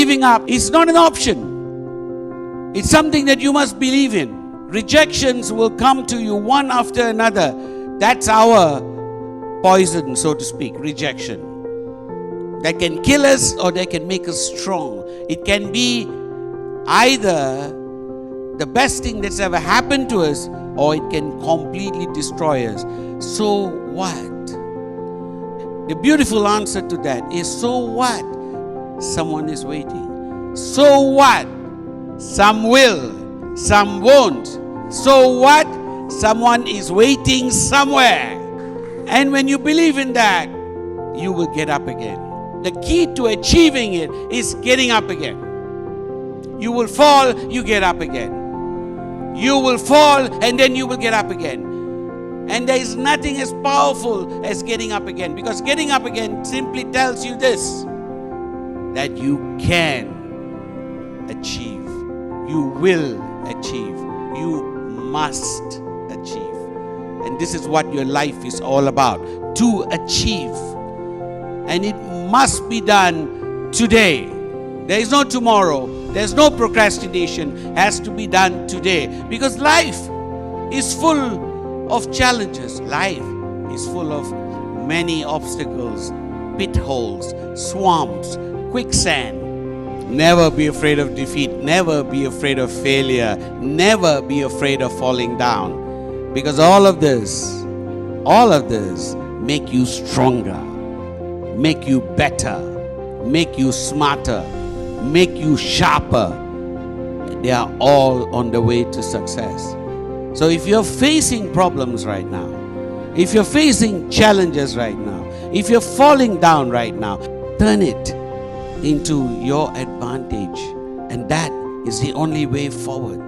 giving up is not an option. It's something that you must believe in. Rejections will come to you one after another. That's our poison, so to speak, rejection. That can kill us or that can make us strong. It can be either the best thing that's ever happened to us, or it can completely destroy us. So what? The beautiful answer to that is, so what? Someone is waiting. So what? Some will, some won't. So what? Someone is waiting somewhere. And when you believe in that, you will get up again. The key to achieving it is getting up again. You will fall, you get up again. You will fall and then you will get up again. And there is nothing as powerful as getting up again, because getting up again simply tells you this, that you can achieve, you will achieve, you must achieve. And this is what your life is all about, to achieve. And it must be done today. There is no tomorrow. There's no procrastination. It has to be done today. Because life is full of challenges. Life is full of many obstacles, pit holes, swamps, quicksand. Never be afraid of defeat. Never be afraid of failure. Never be afraid of falling down. Because all of this make you stronger, make you better, make you smarter, make you sharper. They are all on the way to success. So if you're facing problems right now, if you're facing challenges right now, if you're falling down right now, turn it into your advantage. And that is the only way forward.